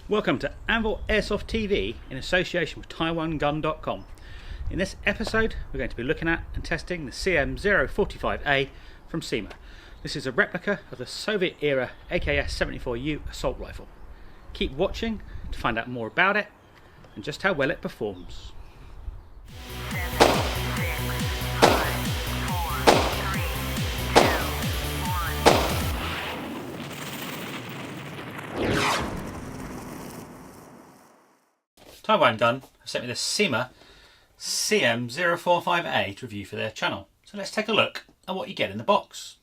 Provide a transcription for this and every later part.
Welcome to Anvil Airsoft TV in association with TaiwanGun.com. In this episode we're going to be looking at and testing the CM.045A from Cyma. This is a replica of the Soviet era AKS74U assault rifle. Keep watching to find out more about it and just how well it performs. TaiwanGun have sent me the Cyma CM.045A to review for their channel. So let's take a look at what you get in the box.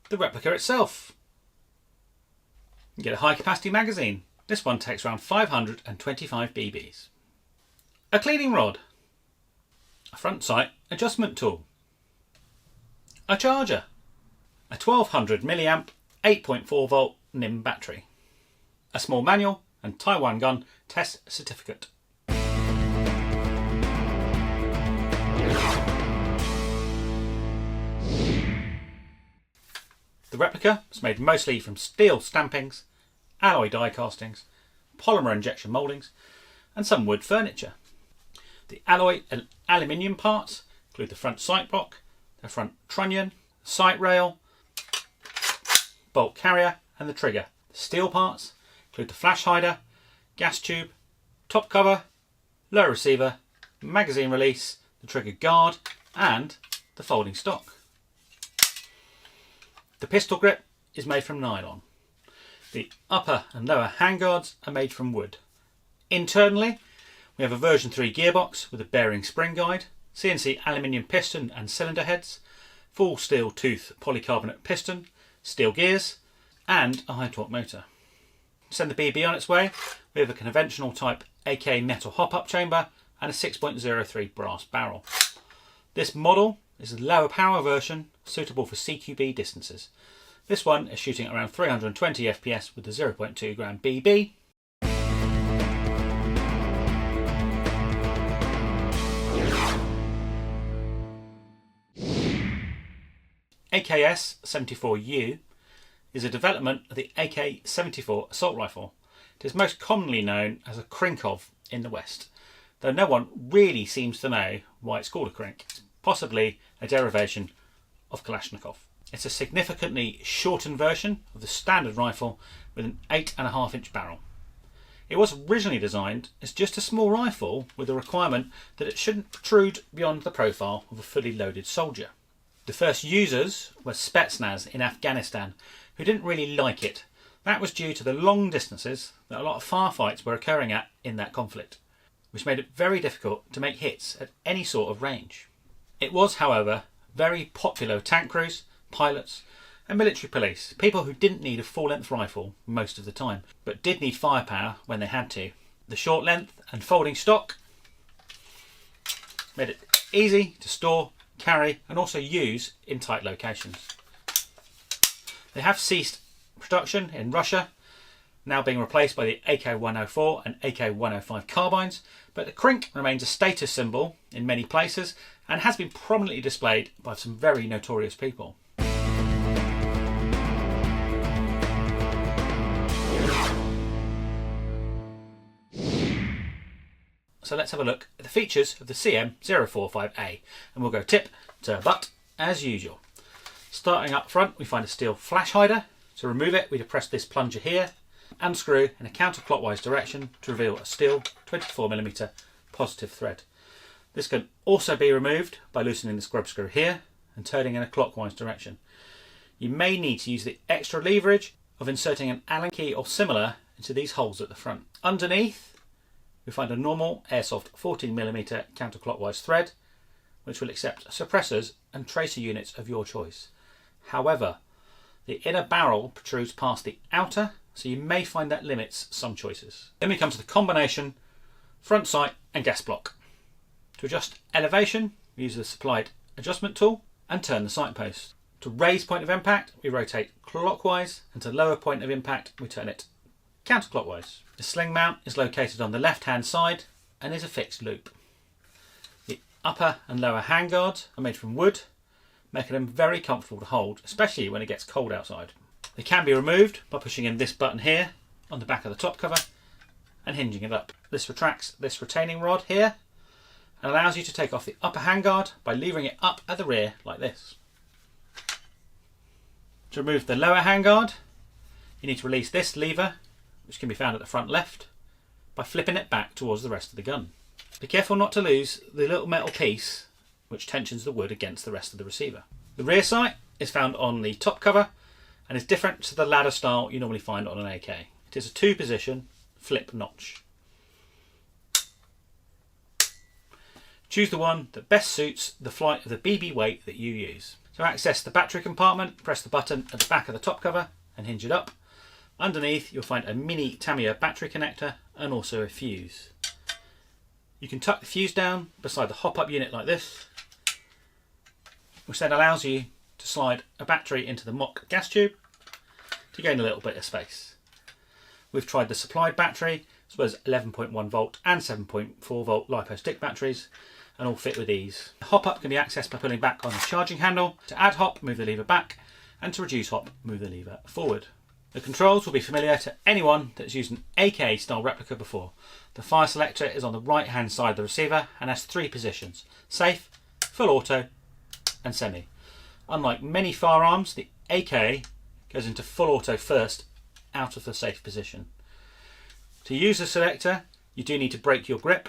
The replica itself. You get a high capacity magazine. This one takes around 525 BBs. A cleaning rod. A front sight adjustment tool. A charger, a 1200 mAh 8.4 volt NIM battery, a small manual and TaiwanGun test certificate. The replica is made mostly from steel stampings, alloy die castings, polymer injection mouldings and some wood furniture. The alloy and aluminium parts include the front sight block, the front trunnion, the sight rail, bolt carrier and the trigger. The steel parts include the flash hider, gas tube, top cover, low receiver, magazine release, the trigger guard and the folding stock. The pistol grip is made from nylon. The upper and lower handguards are made from wood. Internally we have a version 3 gearbox with a bearing spring guide, CNC aluminium piston and cylinder heads, full steel tooth polycarbonate piston, steel gears and a high torque motor. To send the BB on its way, we have a conventional type AK metal hop-up chamber and a 6.03 brass barrel. This model is a lower power version suitable for CQB distances. This one is shooting at around 320 FPS with the 0.2 gram BB. AKS74U is a development of the AK-74 assault rifle. It is most commonly known as a Krinkov in the West, though no one really seems to know why it's called a Krink. It's possibly a derivation of Kalashnikov. It's a significantly shortened version of the standard rifle with an 8.5 inch barrel. It was originally designed as just a small rifle with the requirement that it shouldn't protrude beyond the profile of a fully loaded soldier. The first users were Spetsnaz in Afghanistan, who didn't really like it. That was due to the long distances that a lot of firefights were occurring at in that conflict, which made it very difficult to make hits at any sort of range. It was, however, very popular with tank crews, pilots and military police, people who didn't need a full-length rifle most of the time, but did need firepower when they had to. The short length and folding stock made it easy to store, carry and also use in tight locations. They have ceased production in Russia, now being replaced by the AK-104 and AK-105 carbines, but the Krink remains a status symbol in many places and has been prominently displayed by some very notorious people. So let's have a look at the features of the CM.045A and we'll go tip to butt as usual. Starting up front we find a steel flash hider. To remove it we depress this plunger here, unscrew in a counterclockwise direction to reveal a steel 24mm positive thread. This can also be removed by loosening the scrub screw here and turning in a clockwise direction. You may need to use the extra leverage of inserting an Allen key or similar into these holes at the front. Underneath we find a normal Airsoft 14mm counterclockwise thread which will accept suppressors and tracer units of your choice. However, the inner barrel protrudes past the outer, so you may find that limits some choices. Then we come to the combination front sight and gas block. To adjust elevation we use the supplied adjustment tool and turn the sight post. To raise point of impact we rotate clockwise and to lower point of impact we turn it counterclockwise. The sling mount is located on the left hand side and is a fixed loop. The upper and lower handguards are made from wood, making them very comfortable to hold, especially when it gets cold outside. They can be removed by pushing in this button here on the back of the top cover and hinging it up. This retracts this retaining rod here and allows you to take off the upper handguard by levering it up at the rear like this. To remove the lower handguard, you need to release this lever, which can be found at the front left, by flipping it back towards the rest of the gun. Be careful not to lose the little metal piece which tensions the wood against the rest of the receiver. The rear sight is found on the top cover and is different to the ladder style you normally find on an AK. It is a 2-position flip notch. Choose the one that best suits the flight of the BB weight that you use. To access the battery compartment, press the button at the back of the top cover and hinge it up. Underneath you'll find a mini Tamiya battery connector and also a fuse. You can tuck the fuse down beside the hop-up unit like this, which then allows you to slide a battery into the mock gas tube to gain a little bit of space. We've tried the supplied battery, as well as 11.1 volt and 7.4 volt LiPo stick batteries, and all fit with ease. The hop-up can be accessed by pulling back on the charging handle. To add hop, move the lever back, and to reduce hop, move the lever forward. The controls will be familiar to anyone that's used an AK style replica before. The fire selector is on the right hand side of the receiver and has 3 positions: safe, full auto and semi. Unlike many firearms, the AK goes into full auto first out of the safe position. To use the selector, you do need to break your grip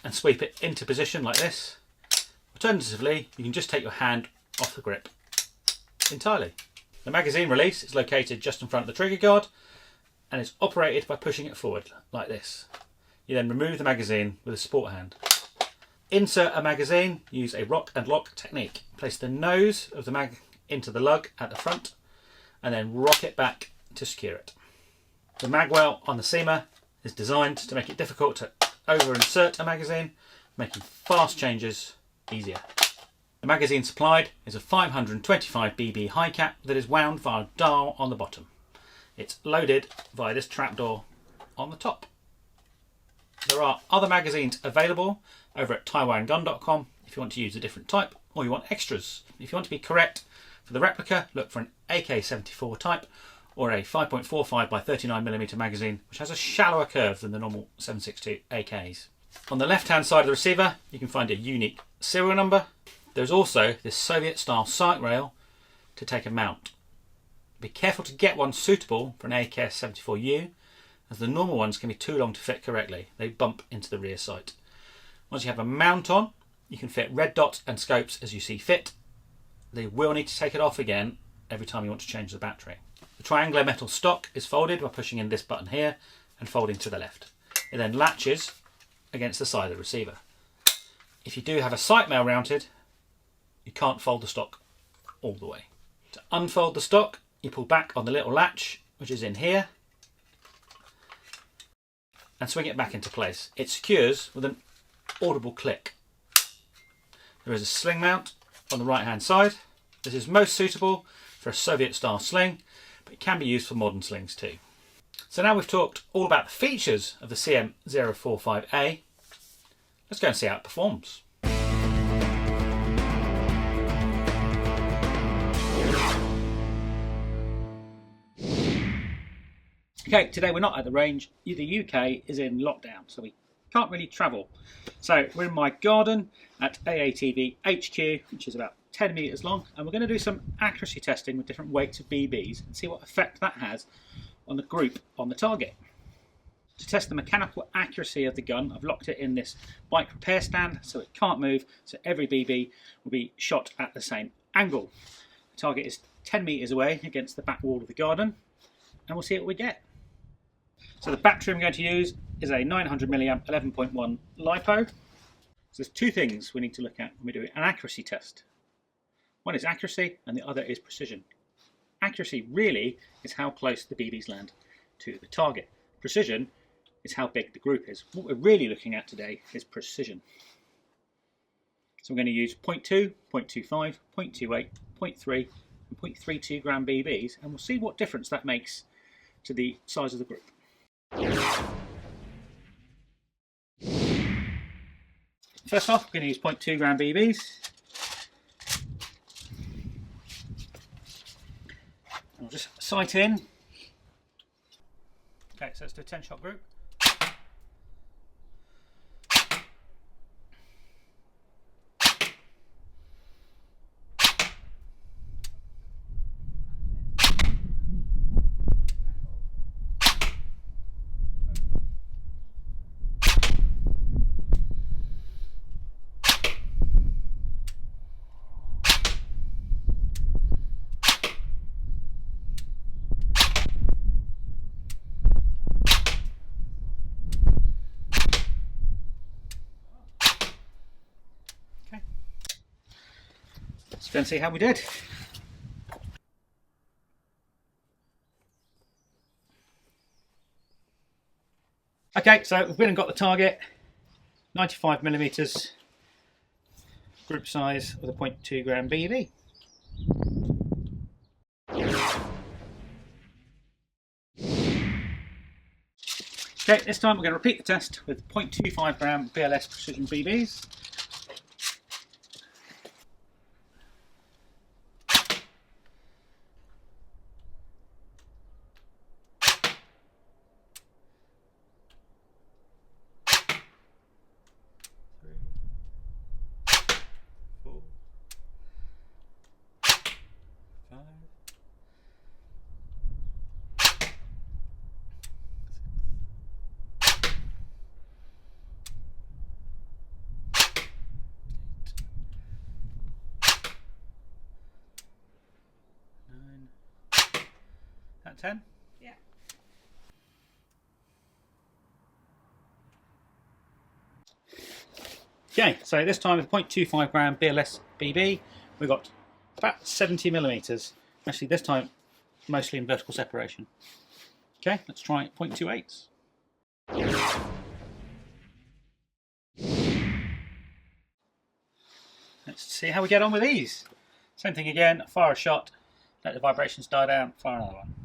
and sweep it into position like this. Alternatively, you can just take your hand off the grip entirely. The magazine release is located just in front of the trigger guard and is operated by pushing it forward like this. You then remove the magazine with a support hand. Insert a magazine, use a rock and lock technique. Place the nose of the mag into the lug at the front and then rock it back to secure it. The magwell on the Cyma is designed to make it difficult to over-insert a magazine, making fast changes easier. The magazine supplied is a 525 BB high cap that is wound via a dial on the bottom. It's loaded via this trapdoor on the top. There are other magazines available over at TaiwanGun.com if you want to use a different type or you want extras. If you want to be correct for the replica, look for an AK74 type or a 5.45 by 39mm magazine, which has a shallower curve than the normal 7.62 AKs. On the left hand side of the receiver, you can find a unique serial number. There's also this Soviet style sight rail to take a mount. Be careful to get one suitable for an AKS74U, as the normal ones can be too long to fit correctly. They bump into the rear sight. Once you have a mount on, you can fit red dots and scopes as you see fit. They will need to take it off again every time you want to change the battery. The triangular metal stock is folded by pushing in this button here and folding to the left. It then latches against the side of the receiver. If you do have a sight mail mounted, you can't fold the stock all the way. To unfold the stock, you pull back on the little latch, which is in here, and swing it back into place. It secures with an audible click. There is a sling mount on the right hand side. This is most suitable for a Soviet style sling, but it can be used for modern slings too. So now we've talked all about the features of the CM.045A, let's go and see how it performs. Okay, today we're not at the range. The UK is in lockdown, so we can't really travel. So we're in my garden at AATV HQ, which is about 10 metres long, and we're going to do some accuracy testing with different weights of BBs and see what effect that has on the group on the target. To test the mechanical accuracy of the gun, I've locked it in this bike repair stand so it can't move, so every BB will be shot at the same angle. The target is 10 metres away against the back wall of the garden, and we'll see what we get. So the battery I'm going to use is a 900mAh 11.1 LiPo. So there's 2 things we need to look at when we do an accuracy test. One is accuracy and the other is precision. Accuracy really is how close the BBs land to the target. Precision is how big the group is. What we're really looking at today is precision. So I'm going to use 0.2, 0.25, 0.28, 0.3 and 0.32 gram BBs, and we'll see what difference that makes to the size of the group. first off, we're going to use 0.2 gram BBs. We'll just sight in. Okay, so let's do a 10-shot group. Let's go and see how we did. Okay, so we've been and got the target, 95mm, group size with a 0.2 gram BB. Okay, this time we're going to repeat the test with 0.25 gram BLS precision BBs. At 10? Yeah. Okay, so this time with 0.25 gram BLS BB, we've got about 70mm. Actually, this time mostly in vertical separation. Okay, let's try 0.28s. Let's see how we get on with these. Same thing again, fire a shot, let the vibrations die down, fire another one.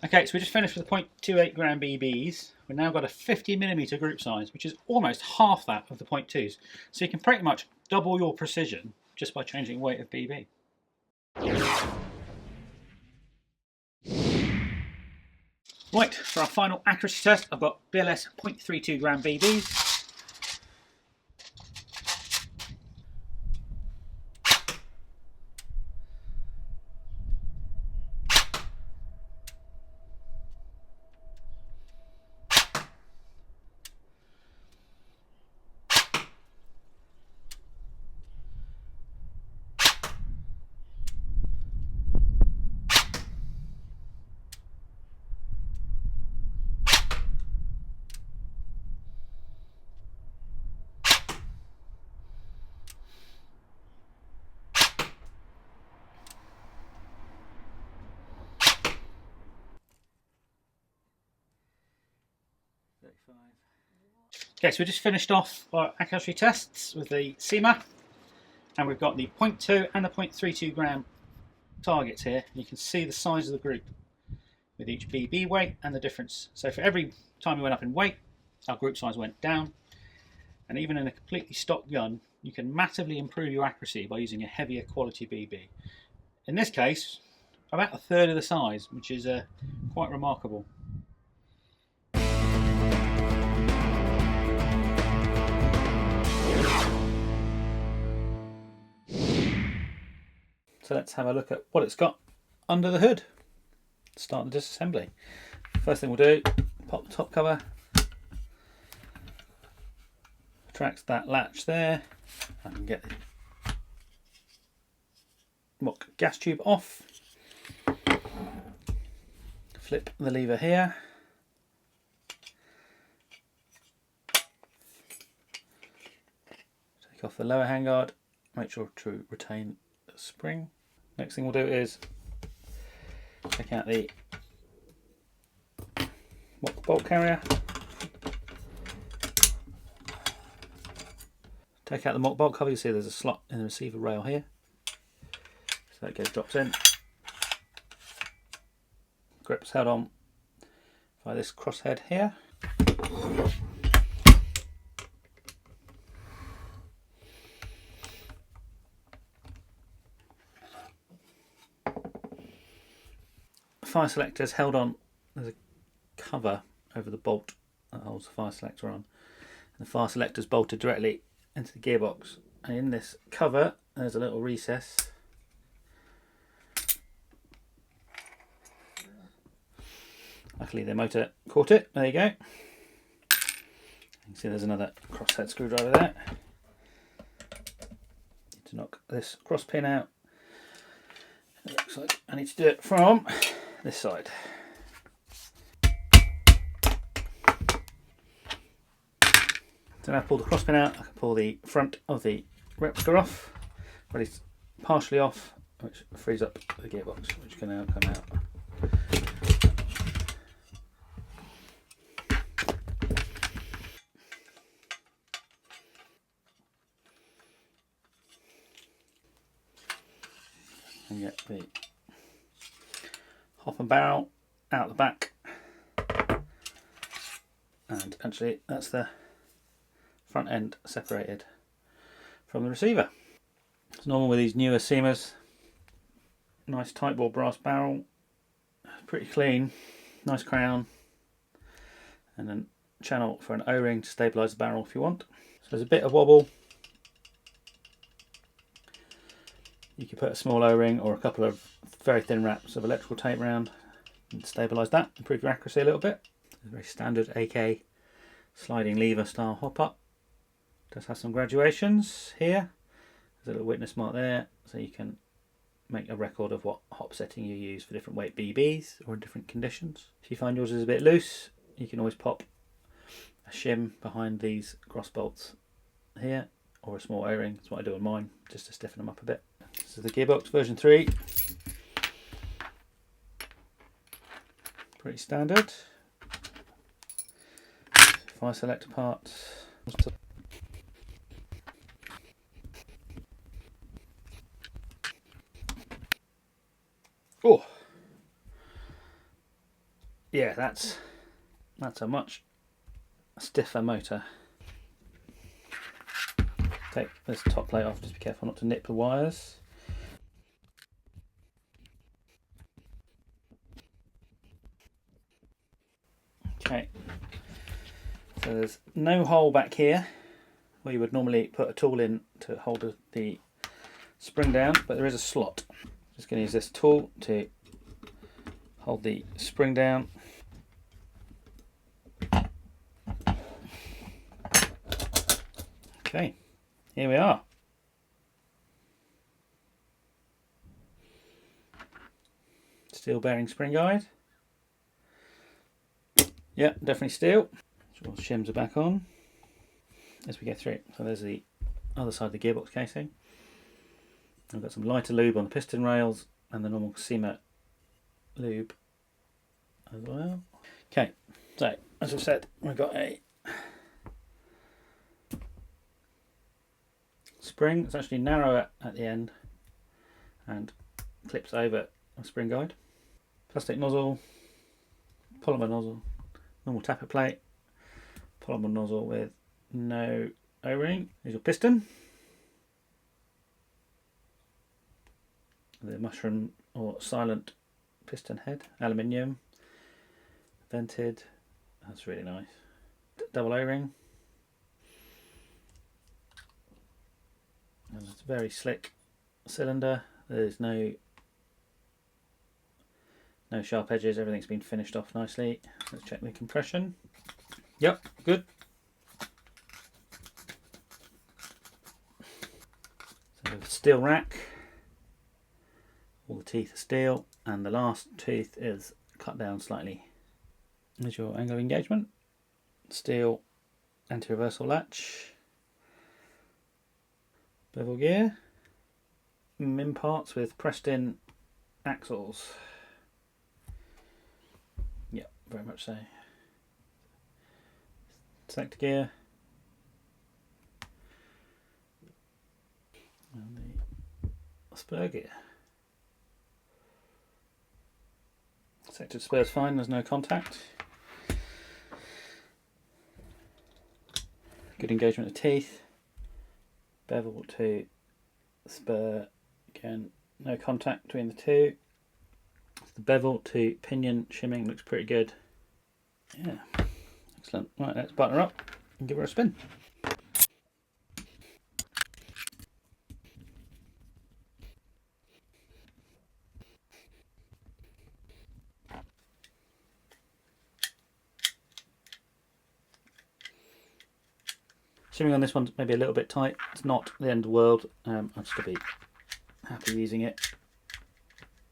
Okay, so we just finished with the 0.28 gram BBs. We've now got a 50mm group size, which is almost half that of the 0.2s. So you can pretty much double your precision just by changing weight of BB. Right, for our final accuracy test, I've got BLS 0.32 gram BBs. Okay, so we just finished off our accuracy tests with the Cyma, and we've got the 0.2 and the 0.32 gram targets here. You can see the size of the group with each BB weight and the difference. So for every time we went up in weight, our group size went down, and even in a completely stock gun, you can massively improve your accuracy by using a heavier quality BB. In this case, about a third of the size, which is quite remarkable. So let's have a look at what it's got under the hood. Start the disassembly. First thing we'll do, pop the top cover, retract that latch there. I can get the mock gas tube off. flip the lever here. Take off the lower handguard, make sure to retain the spring. Next thing we'll do is take out the bolt carrier. Take out the mock bolt cover. You see there's a slot in the receiver rail here. So that drops in. Grip's held on by this crosshead here. Fire selector is held on. There's a cover over the bolt that holds the fire selector on. And the fire selector is bolted directly into the gearbox. And in this cover, there's a little recess. Luckily the motor caught it. There you go. You can see there's another crosshead screwdriver there. Need to knock this cross pin out. It looks like I need to do it from this side. So now I've pulled the cross pin out, I can pull the front of the replica off, but it's partially off, which frees up the gearbox, which can now come out. And get the hop and barrel out the back, and actually that's the front end separated from the receiver. It's normal with these newer Cymas. Nice tight bore brass barrel, pretty clean, nice crown, and then channel for an O-ring to stabilise the barrel if you want. So there's a bit of wobble. You could put a small O-ring or a couple of very thin wraps of electrical tape around and stabilise that, improve your accuracy a little bit. It's a very standard AK sliding lever style hop up. Does have some graduations here. There's a little witness mark there, so you can make a record of what hop setting you use for different weight BBs or in different conditions. If you find yours is a bit loose, you can always pop a shim behind these cross bolts here, or a small O-ring. That's what I do on mine, just to stiffen them up a bit. This is the gearbox version 3. Pretty standard. Fire selector parts. Oh, yeah, that's a much stiffer motor. Take this top plate off, just be careful not to nip the wires. Okay, so there's no hole back here where you would normally put a tool in to hold the spring down, but there is a slot. Just going to use this tool to hold the spring down. Okay, here we are. Steel bearing spring guide. Yeah, definitely steel. So all the shims are back on as we go through. So there's the other side of the gearbox casing. I've got some lighter lube on the piston rails and the normal Cyma lube as well. Okay, so as I've said, we've got a spring that's actually narrower at the end and clips over a spring guide. Plastic nozzle, polymer nozzle, normal tapper plate, polymer nozzle with no O-ring. Here's your piston. The mushroom or silent piston head, aluminium, vented. That's really nice. Double O-ring. And it's a very slick cylinder. There's no sharp edges. Everything's been finished off nicely. Let's check the compression. Yep, good. So the steel rack. All the teeth are steel, and the last tooth is cut down slightly. There's your angle of engagement. Steel anti-reversal latch. Bevel gear. Min parts with pressed in axles. Yep, very much so. Sector gear. And the spur gear. Sector spur's fine, there's no contact. Good engagement of teeth. Bevel to spur, again, no contact between the two. The bevel to pinion shimming looks pretty good. Yeah, excellent. Right, let's button her up and give her a spin. Shimming on this one's maybe a little bit tight. It's not the end of the world. I'd still be happy using it.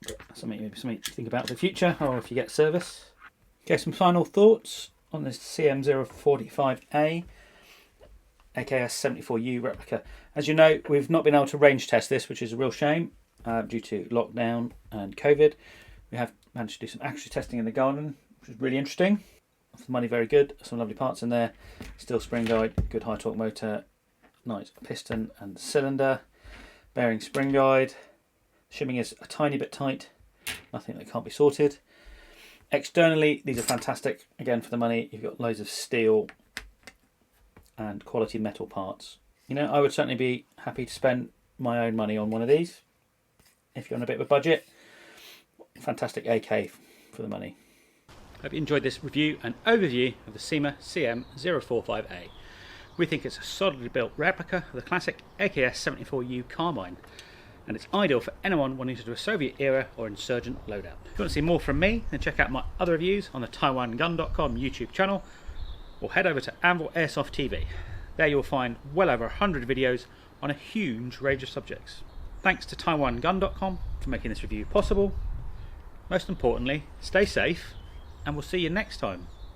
But maybe something to think about for the future, or if you get service. Okay, some final thoughts on this CM.045A AKS74U replica. As you know, we've not been able to range test this, which is a real shame due to lockdown and COVID. We have managed to do some accuracy testing in the garden, which is really interesting. For the money, very good. Some lovely parts in there. Steel spring guide, good high torque motor, nice piston and cylinder, bearing spring guide. Shimming is a tiny bit tight, nothing that can't be sorted. Externally, these are fantastic. Again, for the money, you've got loads of steel and quality metal parts. You know, I would certainly be happy to spend my own money on one of these. If you're on a bit of a budget, fantastic AK for the money. Hope you enjoyed this review and overview of the Cyma CM.045A. We think it's a solidly built replica of the classic AKS74U carbine, and it's ideal for anyone wanting to do a Soviet era or insurgent loadout. If you want to see more from me, then check out my other reviews on the TaiwanGun.com YouTube channel, or head over to Anvil Airsoft TV. There you'll find well over 100 videos on a huge range of subjects. Thanks to TaiwanGun.com for making this review possible. Most importantly, stay safe, and we'll see you next time.